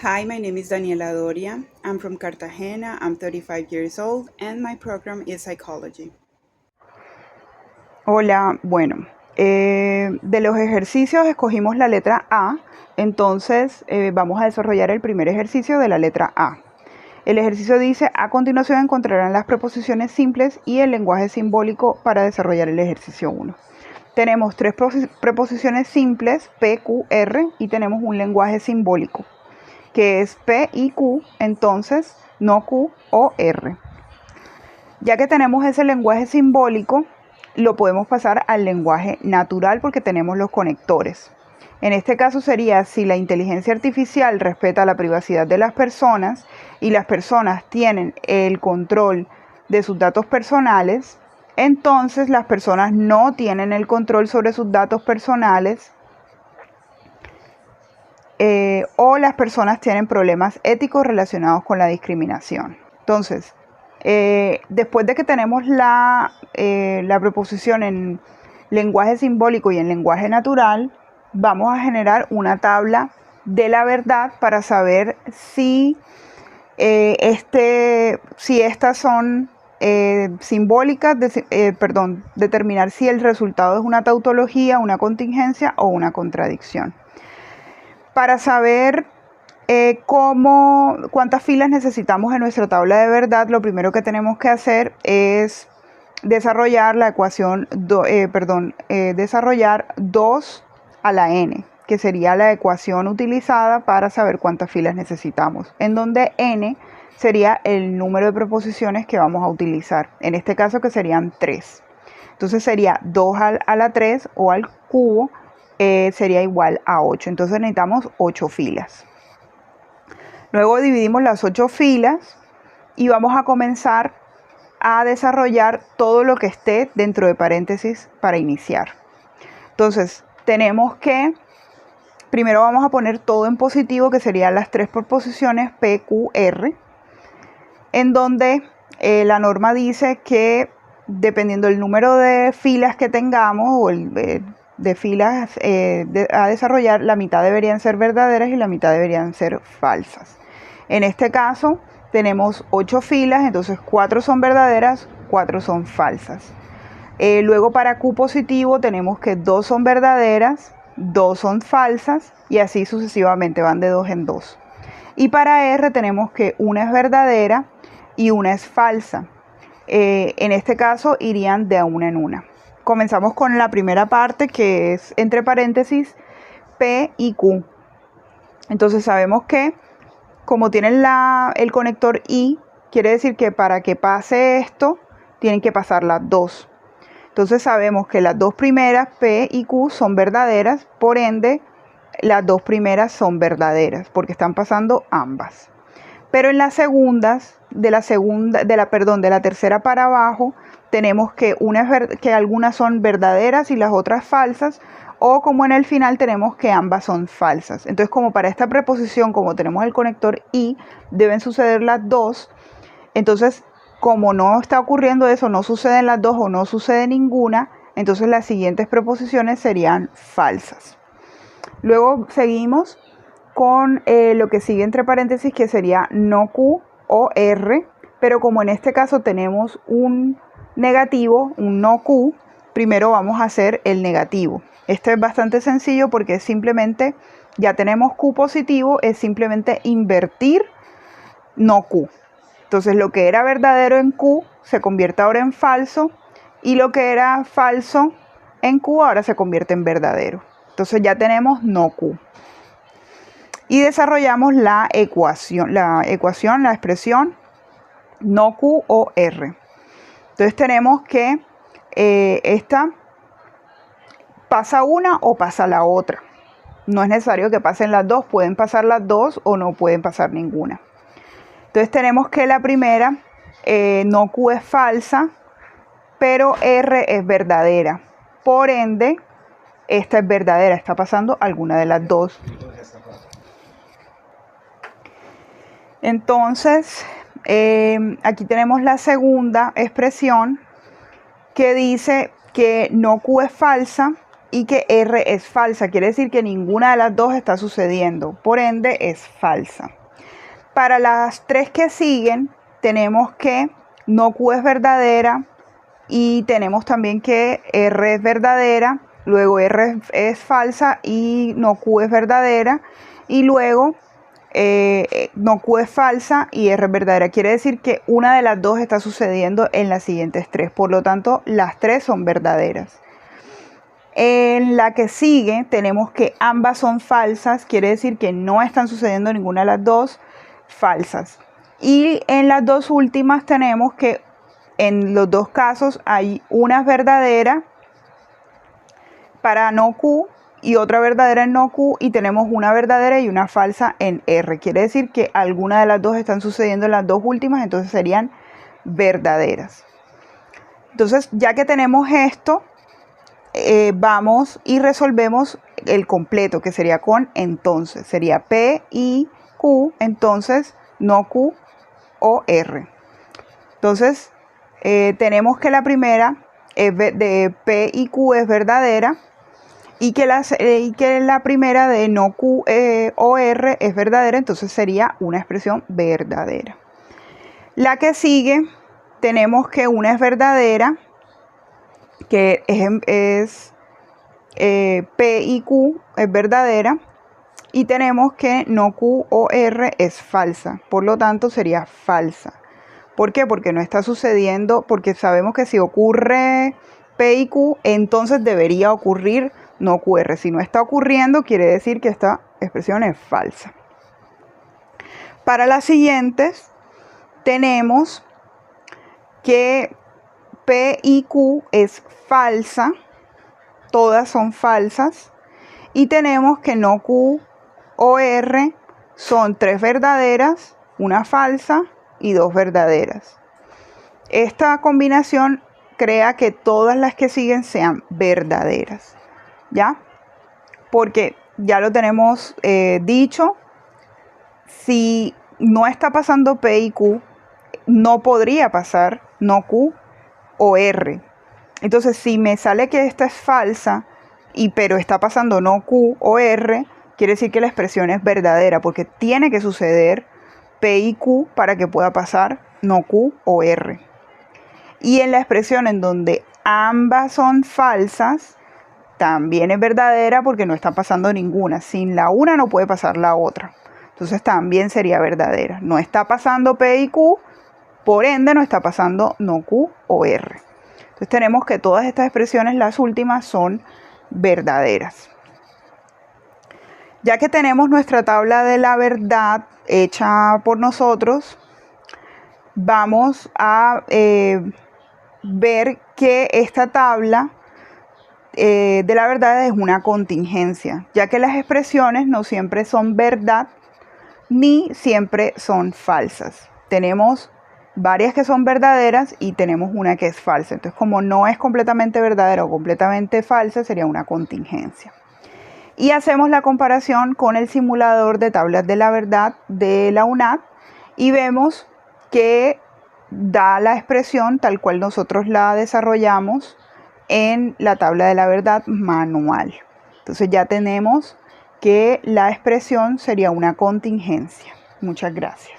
Hi, my name is Daniela Doria. I'm from Cartagena. I'm 35 years old and my program is psychology. Hola, bueno, de los ejercicios escogimos la letra A, entonces vamos a desarrollar el primer ejercicio de la letra A. El ejercicio dice, a continuación encontrarán las preposiciones simples y el lenguaje simbólico para desarrollar el ejercicio 1. Tenemos tres preposiciones simples, P, Q, R, y tenemos un lenguaje simbólico, que es P y Q, entonces no Q o R. Ya que tenemos ese lenguaje simbólico, lo podemos pasar al lenguaje natural porque tenemos los conectores. En este caso sería si la inteligencia artificial respeta la privacidad de las personas y las personas tienen el control de sus datos personales, entonces las personas no tienen el control sobre sus datos personales o las personas tienen problemas éticos relacionados con la discriminación. Entonces, después de que tenemos la preposición en lenguaje simbólico y en lenguaje natural, vamos a generar una tabla de la verdad para saber si estas son simbólicas, determinar si el resultado es una tautología, una contingencia o una contradicción. Para saber cuántas filas necesitamos en nuestra tabla de verdad, lo primero que tenemos que hacer es desarrollar la ecuación, desarrollar 2 a la n, que sería la ecuación utilizada para saber cuántas filas necesitamos, en donde n sería el número de preposiciones que vamos a utilizar, en este caso que serían 3. Entonces sería 2 a la 3 o al cubo, sería igual a 8. Entonces necesitamos 8 filas. Luego dividimos las 8 filas y vamos a comenzar a desarrollar todo lo que esté dentro de paréntesis para iniciar. Entonces tenemos que, primero vamos a poner todo en positivo, que serían las 3 preposiciones P, Q, R, en donde la norma dice que dependiendo del número de filas que tengamos o de filas a desarrollar, la mitad deberían ser verdaderas y la mitad deberían ser falsas. En este caso tenemos 8 filas, entonces 4 son verdaderas, 4 son falsas. Luego para Q positivo tenemos que 2 son verdaderas, 2 son falsas y así sucesivamente, van de 2 en 2. Y para R tenemos que una es verdadera y una es falsa. En este caso irían de a una en una. Comenzamos con la primera parte, que es entre paréntesis P y Q. Entonces sabemos que como tienen el conector I, quiere decir que para que pase esto tienen que pasar las 2. Entonces sabemos que las 2 primeras, P y Q, son verdaderas, por ende las 2 primeras son verdaderas porque están pasando ambas. Pero en las segundas, de la tercera para abajo, tenemos que algunas son verdaderas y las otras falsas, o como en el final tenemos que ambas son falsas. Entonces, como para esta preposición, como tenemos el conector y, deben suceder las dos. Entonces, como no está ocurriendo eso, no suceden las dos o no sucede ninguna, entonces las siguientes preposiciones serían falsas. Luego seguimos con lo que sigue entre paréntesis, que sería no Q o R, pero como en este caso tenemos un negativo, un no Q, primero vamos a hacer el negativo. Esto es bastante sencillo porque es simplemente, ya tenemos Q positivo, es simplemente invertir no Q. Entonces lo que era verdadero en Q se convierte ahora en falso y lo que era falso en Q ahora se convierte en verdadero. Entonces ya tenemos no Q. Y desarrollamos la expresión no Q o R. Entonces tenemos que esta pasa una o pasa la otra. No es necesario que pasen las dos, pueden pasar las dos o no pueden pasar ninguna. Entonces tenemos que la primera, no Q es falsa, pero R es verdadera. Por ende, esta es verdadera, está pasando alguna de las dos. Entonces, aquí tenemos la segunda expresión que dice que no Q es falsa, y que R es falsa. Quiere decir que ninguna de las dos está sucediendo. Por ende, es falsa. Para las tres que siguen, tenemos que no Q es verdadera y tenemos también que R es verdadera. Luego R es falsa y no Q es verdadera. Y luego no Q es falsa y R es verdadera. Quiere decir que una de las dos está sucediendo en las siguientes tres. Por lo tanto, las tres son verdaderas. En la que sigue tenemos que ambas son falsas. Quiere decir que no están sucediendo ninguna de las dos, falsas. Y en las dos últimas tenemos que en los dos casos hay una verdadera para no Q y otra verdadera en no Q, y tenemos una verdadera y una falsa en R. Quiere decir que alguna de las dos están sucediendo en las dos últimas, entonces serían verdaderas. Entonces, ya que tenemos esto, vamos y resolvemos el completo, que sería con entonces. Sería P y Q, entonces no Q o R. Entonces, tenemos que la primera de P y Q es verdadera y que la primera de no Q o R es verdadera, entonces sería una expresión verdadera. La que sigue, tenemos que una es verdadera, que es P y Q es verdadera, y tenemos que no Q o R es falsa, por lo tanto sería falsa. ¿Por qué? Porque no está sucediendo, porque sabemos que si ocurre P y Q, entonces debería ocurrir no QR. Si no está ocurriendo, quiere decir que esta expresión es falsa. Para las siguientes, tenemos que P y Q es falsa, todas son falsas, y tenemos que no Q o R son tres verdaderas, una falsa y dos verdaderas. Esta combinación crea que todas las que siguen sean verdaderas, ¿ya? Porque ya lo tenemos dicho, si no está pasando P y Q, no podría pasar no Q o R. Entonces, si me sale que esta es falsa, pero está pasando no Q o R, quiere decir que la expresión es verdadera, porque tiene que suceder P y Q para que pueda pasar no Q o R. Y en la expresión en donde ambas son falsas, también es verdadera porque no está pasando ninguna. Sin la una no puede pasar la otra. Entonces también sería verdadera. No está pasando P y Q, por ende no está pasando no Q o R. Entonces tenemos que todas estas expresiones, las últimas, son verdaderas. Ya que tenemos nuestra tabla de la verdad hecha por nosotros, vamos a ver que esta tabla de la verdad es una contingencia, ya que las expresiones no siempre son verdad ni siempre son falsas. Tenemos varias que son verdaderas y tenemos una que es falsa. Entonces, como no es completamente verdadera o completamente falsa, sería una contingencia. Y hacemos la comparación con el simulador de tablas de la verdad de la UNAD y vemos que da la expresión tal cual nosotros la desarrollamos en la tabla de la verdad manual. Entonces ya tenemos que la expresión sería una contingencia. Muchas gracias.